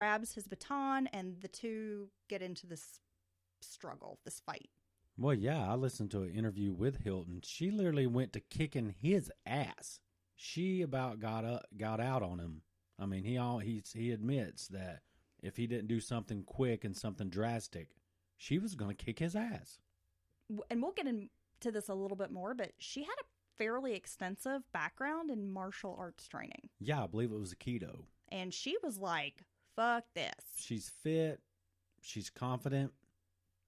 grabs his baton, and the two get into this struggle, this fight. Well, yeah, I listened to an interview with Hilton. She literally went to kicking his ass. She about got out on him. I mean, he admits that if he didn't do something quick and something drastic, she was going to kick his ass. And we'll get into this a little bit more, but she had a fairly extensive background in martial arts training. Yeah, I believe it was Aikido. And she was like, fuck this. She's fit. She's confident.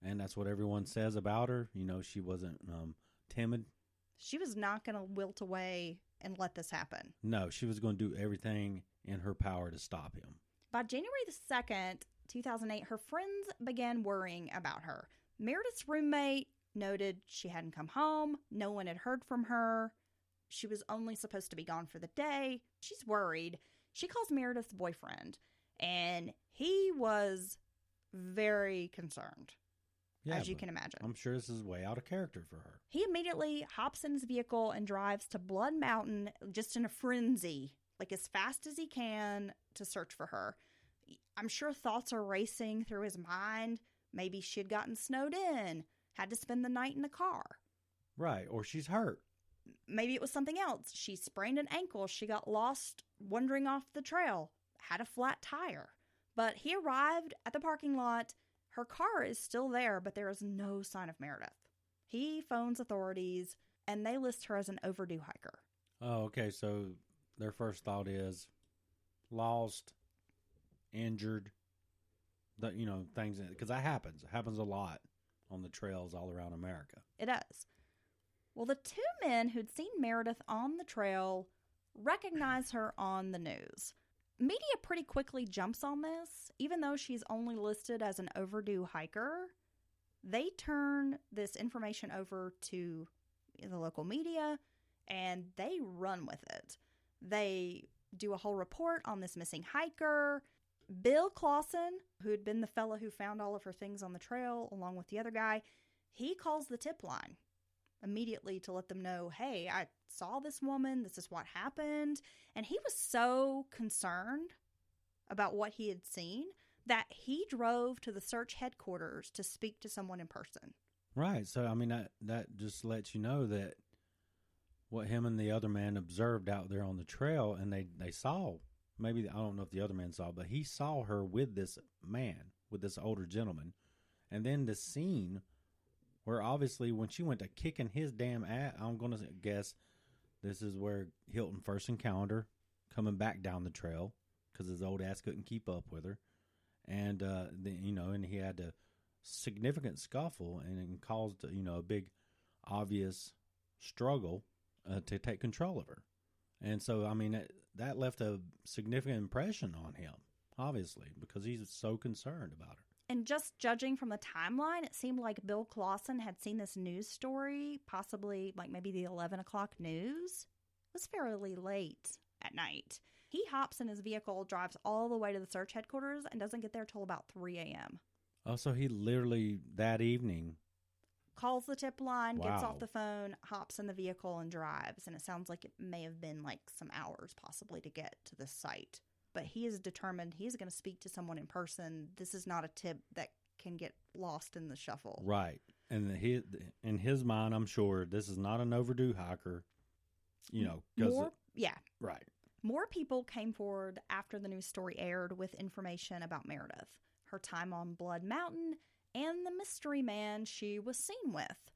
And that's what everyone says about her. You know, she wasn't timid. She was not going to wilt away and let this happen. No, she was going to do everything in her power to stop him. By January the 2nd, 2008, her friends began worrying about her. Meredith's roommate noted she hadn't come home. No one had heard from her. She was only supposed to be gone for the day. She's worried. She calls Meredith's boyfriend, and he was very concerned. Yeah, as you can imagine. I'm sure this is way out of character for her. He immediately hops in his vehicle and drives to Blood Mountain just in a frenzy, like as fast as he can, to search for her. I'm sure thoughts are racing through his mind. Maybe she'd gotten snowed in, had to spend the night in the car. Right, or she's hurt. Maybe it was something else. She sprained an ankle. She got lost wandering off the trail, had a flat tire. But he arrived at the parking lot. Her car is still there, but there is no sign of Meredith. He phones authorities, and they list her as an overdue hiker. Oh, okay. So their first thought is lost, injured, things. Because that happens. It happens a lot on the trails all around America. It does. Well, the two men who'd seen Meredith on the trail recognize her on the news. Media pretty quickly jumps on this. Even though she's only listed as an overdue hiker, they turn this information over to the local media, and they run with it. They do a whole report on this missing hiker. Bill Clausen, who had been the fella who found all of her things on the trail, along with the other guy, he calls the tip line immediately to let them know, hey, I saw this woman, this is what happened. And he was so concerned about what he had seen that he drove to the search headquarters to speak to someone in person. Right. So, I mean, that just lets you know that what him and the other man observed out there on the trail, and they saw, maybe, I don't know if the other man saw, but he saw her with this man, with this older gentleman. And then the scene where obviously when she went to kicking his damn ass, I'm going to guess this is where Hilton first encountered her coming back down the trail because his old ass couldn't keep up with her. And, and he had a significant scuffle, and it caused, a big obvious struggle to take control of her. And so, I mean, that left a significant impression on him, obviously, because he's so concerned about her. And just judging from the timeline, it seemed like Bill Clausen had seen this news story, possibly like maybe the 11 o'clock news. It was fairly late at night. He hops in his vehicle, drives all the way to the search headquarters, and doesn't get there till about 3 a.m. Oh, so he literally, that evening, calls the tip line, wow, gets off the phone, hops in the vehicle, and drives. And it sounds like it may have been like some hours possibly to get to the site. But he is determined he's going to speak to someone in person. This is not a tip that can get lost in the shuffle. Right. And in his mind, I'm sure this is not an overdue hiker, Yeah. Right. More people came forward after the news story aired with information about Meredith, her time on Blood Mountain, and the mystery man she was seen with.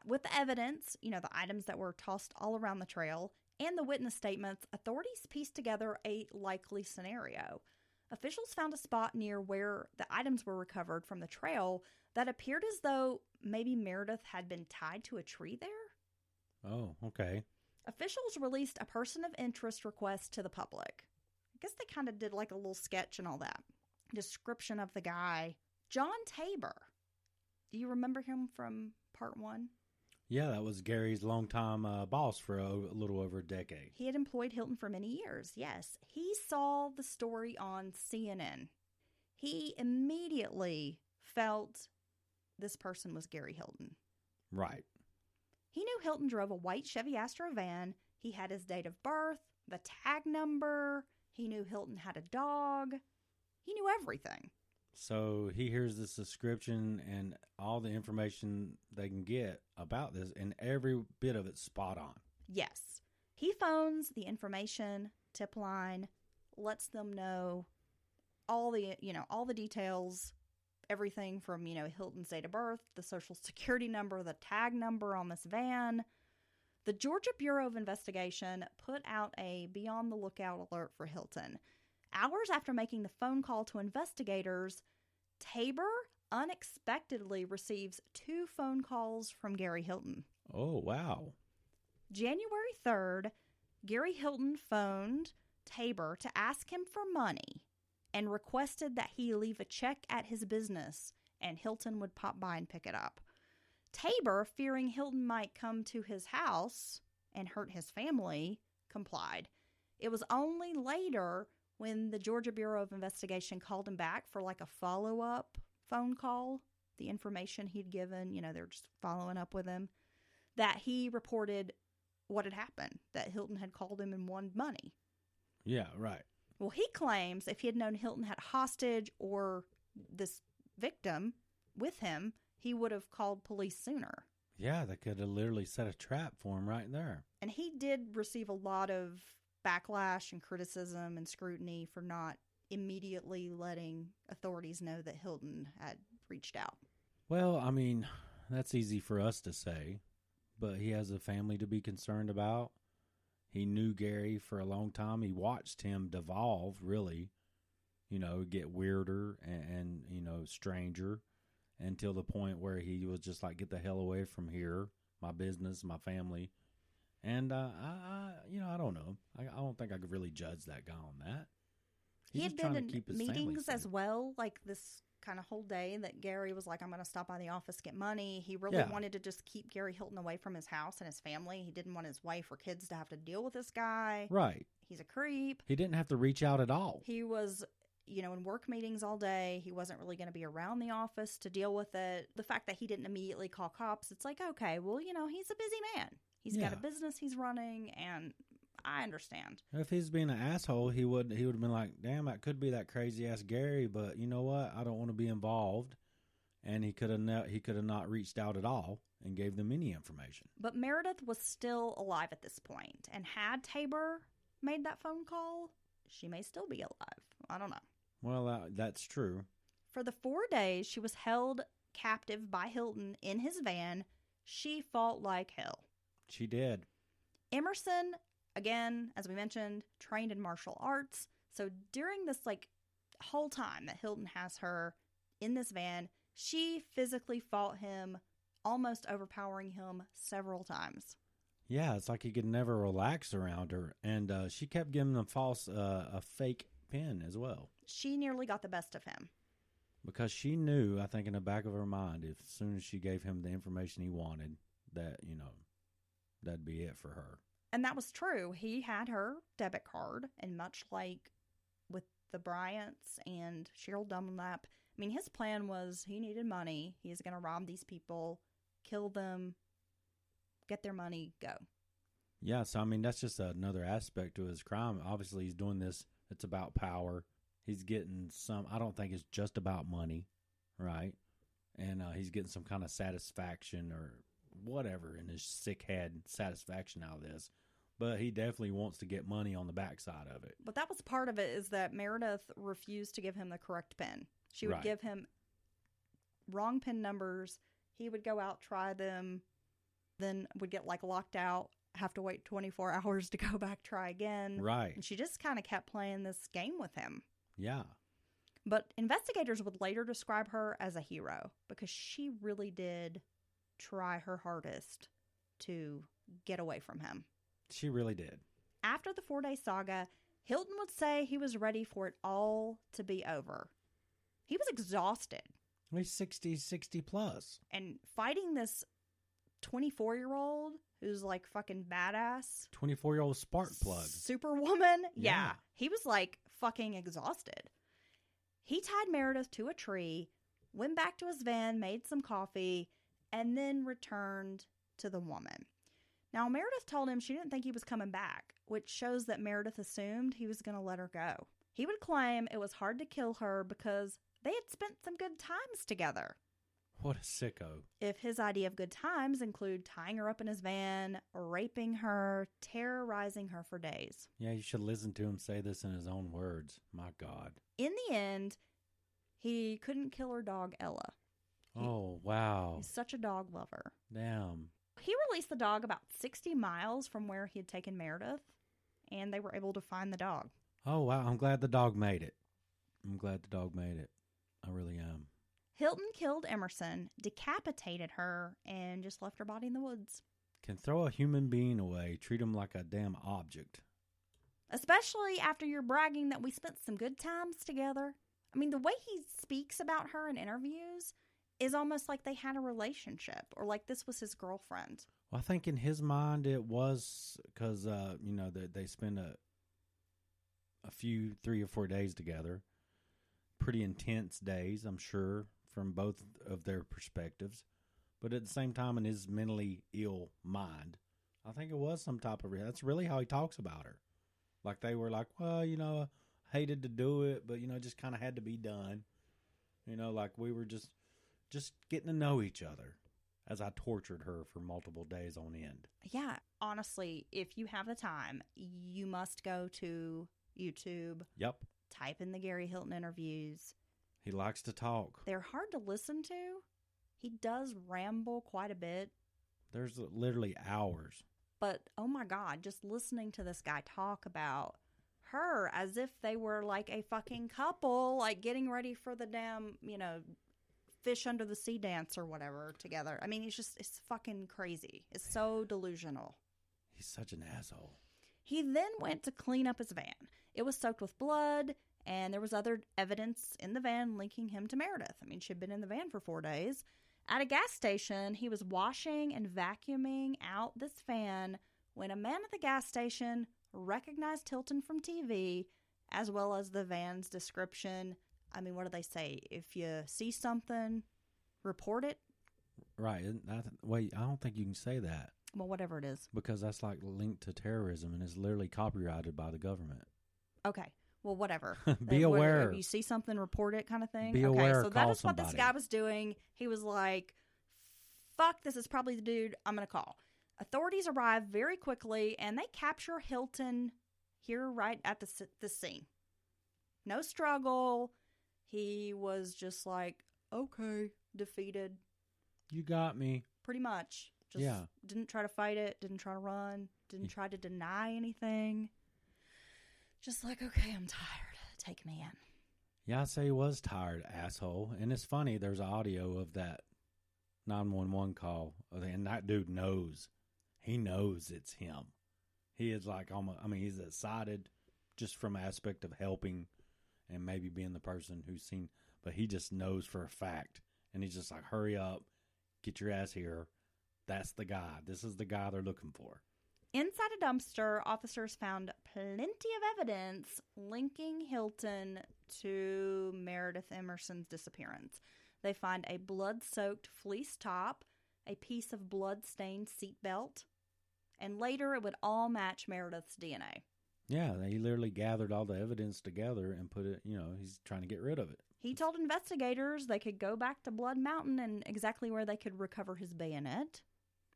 With the evidence, the items that were tossed all around the trail, and the witness statements, authorities pieced together a likely scenario. Officials found a spot near where the items were recovered from the trail that appeared as though maybe Meredith had been tied to a tree there. Oh, okay. Officials released a person of interest request to the public. I guess they kind of did like a little sketch and all that. Description of the guy. John Tabor. Do you remember him from part 1? Yeah, that was Gary's longtime boss for a little over a decade. He had employed Hilton for many years, yes. He saw the story on CNN. He immediately felt this person was Gary Hilton. Right. He knew Hilton drove a white Chevy Astro van. He had his date of birth, the tag number. He knew Hilton had a dog. He knew everything. So he hears this description and all the information they can get about this, and every bit of it's spot on. Yes. He phones the information tip line, lets them know all the details, everything from, Hilton's date of birth, the social security number, the tag number on this van. The Georgia Bureau of Investigation put out a be on the lookout alert for Hilton. Hours after making the phone call to investigators, Tabor unexpectedly receives 2 phone calls from Gary Hilton. Oh, wow. January 3rd, Gary Hilton phoned Tabor to ask him for money and requested that he leave a check at his business and Hilton would pop by and pick it up. Tabor, fearing Hilton might come to his house and hurt his family, complied. It was only later, when the Georgia Bureau of Investigation called him back for like a follow-up phone call, the information he'd given, they're just following up with him, that he reported what had happened, that Hilton had called him and wanted money. Yeah, right. Well, he claims if he had known Hilton had a hostage or this victim with him, he would have called police sooner. Yeah, they could have literally set a trap for him right there. And he did receive a lot of backlash and criticism and scrutiny for not immediately letting authorities know that Hilton had reached out. Well, I mean, that's easy for us to say, but he has a family to be concerned about. He knew Gary for a long time. He watched him devolve, really, get weirder and stranger until the point where he was just like, get the hell away from here, my business, my family. And, I don't know. I don't think I could really judge that guy on that. He had been in meetings as well, like this kind of whole day that Gary was like, I'm going to stop by the office, get money. He really wanted to just keep Gary Hilton away from his house and his family. He didn't want his wife or kids to have to deal with this guy. Right. He's a creep. He didn't have to reach out at all. He was, in work meetings all day. He wasn't really going to be around the office to deal with it. The fact that he didn't immediately call cops, it's like, okay, well, he's a busy man. He's got a business he's running, and I understand. If he's being an asshole, he would have been like, damn, that could be that crazy ass Gary, but you know what? I don't want to be involved. And he could have not reached out at all and gave them any information. But Meredith was still alive at this point, and had Tabor made that phone call, she may still be alive. I don't know. Well, that's true. For the 4 days she was held captive by Hilton in his van, she fought like hell. She did. Emerson, again, as we mentioned, trained in martial arts. So during this whole time that Hilton has her in this van, she physically fought him, almost overpowering him several times. Yeah, it's like he could never relax around her. And she kept giving him a fake pen as well. She nearly got the best of him. Because she knew, I think in the back of her mind, as soon as she gave him the information he wanted, that, that'd be it for her. And that was true. He had her debit card, and much like with the Bryants and Cheryl Dunlap, I mean, his plan was he needed money. He was going to rob these people, kill them, get their money, go. Yeah, so, I mean, that's just another aspect to his crime. Obviously, he's doing this. It's about power. He's getting I don't think it's just about money, right? And he's getting some kind of satisfaction or whatever in his sick head satisfaction out of this. But he definitely wants to get money on the backside of it. But that was part of it, is that Meredith refused to give him the correct PIN. She would give him wrong PIN numbers. He would go out, try them, then would get locked out, have to wait 24 hours to go back, try again. Right. And she just kind of kept playing this game with him. Yeah. But investigators would later describe her as a hero because she really did try her hardest to get away from him. She really did. After the 4-day saga, Hilton would say he was ready for it all to be over. He was exhausted. He's 60 plus. And fighting this 24-year-old who's fucking badass. 24-year-old spark plug. Superwoman. Yeah. He was fucking exhausted. He tied Meredith to a tree, went back to his van, made some coffee, and then returned to the woman. Now, Meredith told him she didn't think he was coming back, which shows that Meredith assumed he was going to let her go. He would claim it was hard to kill her because they had spent some good times together. What a sicko. If his idea of good times include tying her up in his van, raping her, terrorizing her for days. Yeah, you should listen to him say this in his own words. My God. In the end, he couldn't kill her dog, Ella. Oh, wow. He's such a dog lover. Damn. He released the dog about 60 miles from where he had taken Meredith, and they were able to find the dog. Oh, wow. I'm glad the dog made it. I really am. Hilton killed Emerson, decapitated her, and just left her body in the woods. Can throw a human being away, treat him like a damn object. Especially after you're bragging that we spent some good times together. I mean, the way he speaks about her in interviews is almost like they had a relationship or like this was his girlfriend. Well, I think in his mind it was because, they spend a few 3 or 4 days together. Pretty intense days, I'm sure, from both of their perspectives. But at the same time, in his mentally ill mind, I think it was some type of... That's really how he talks about her. Like they were like, well, I hated to do it, but, it just kind of had to be done. Like we were just getting to know each other as I tortured her for multiple days on end. Yeah, honestly, if you have the time, you must go to YouTube. Yep. Type in the Gary Hilton interviews. He likes to talk. They're hard to listen to. He does ramble quite a bit. There's literally hours. But, oh my God, just listening to this guy talk about her as if they were like a fucking couple, like getting ready for the damn, fish under the sea dance or whatever together. I mean, it's fucking crazy. It's so delusional. He's such an asshole. He then went to clean up his van. It was soaked with blood, and there was other evidence in the van linking him to Meredith. I mean, she'd been in the van for 4 days. At a gas station, he was washing and vacuuming out this van when a man at the gas station recognized Hilton from TV, as well as the van's description. I mean, what do they say? If you see something, report it? Right. Wait, I don't think you can say that. Well, whatever it is. Because that's like linked to terrorism and is literally copyrighted by the government. Okay. Well, whatever. Be aware. If you see something, report it kind of thing. Be okay, aware. So that is what this guy was doing. He was like, fuck, this is probably the dude I'm going to call. Authorities arrive very quickly, and they capture Hilton here right at the scene. No struggle. He was just like, okay, defeated. You got me. Pretty much. Just didn't try to fight it, didn't try to run, didn't try to deny anything. Just like, okay, I'm tired. Take me in. Yeah, I say he was tired, asshole. And it's funny, there's audio of that 911 call, and that dude knows. He knows it's him. He is like, he's excited just from aspect of helping and maybe being the person who's seen, but he just knows for a fact. And he's just like, hurry up, get your ass here. That's the guy. This is the guy they're looking for. Inside a dumpster, officers found plenty of evidence linking Hilton to Meredith Emerson's disappearance. They find a blood-soaked fleece top, a piece of blood-stained seatbelt, and later it would all match Meredith's DNA. Yeah, he literally gathered all the evidence together and put it, he's trying to get rid of it. He told investigators they could go back to Blood Mountain and exactly where they could recover his bayonet,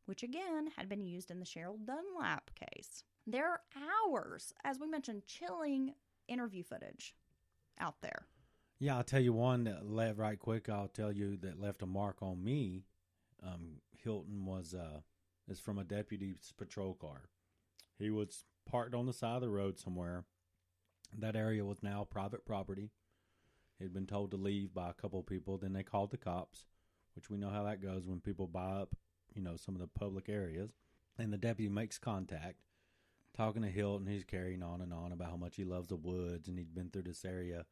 which again had been used in the Cheryl Dunlap case. There are hours, as we mentioned, chilling interview footage out there. Yeah, I'll tell you one that left a mark on me. Hilton is from a deputy's patrol car. He was parked on the side of the road somewhere. That area was now private property. He'd been told to leave by a couple of people. Then they called the cops, which we know how that goes when people buy up some of the public areas. And the deputy makes contact, talking to Hilton. He's carrying on and on about how much he loves the woods, and he'd been through this area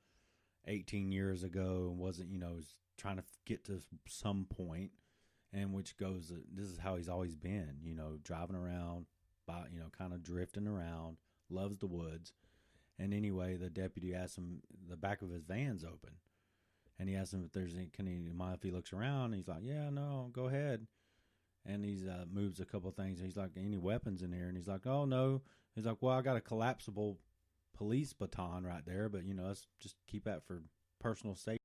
18 years ago and wasn't, was trying to get to some point, and which goes, this is how he's always been, driving around, kind of drifting around, loves the woods. And anyway, the deputy asked him, the back of his van's open, and he asked him if there's any, can he mind if he looks around? And he's like, yeah, no, go ahead. And he's moves a couple of things. He's like, any weapons in here? And he's like, oh, no. He's like, well, I got a collapsible police baton right there, but let's just keep that for personal safety.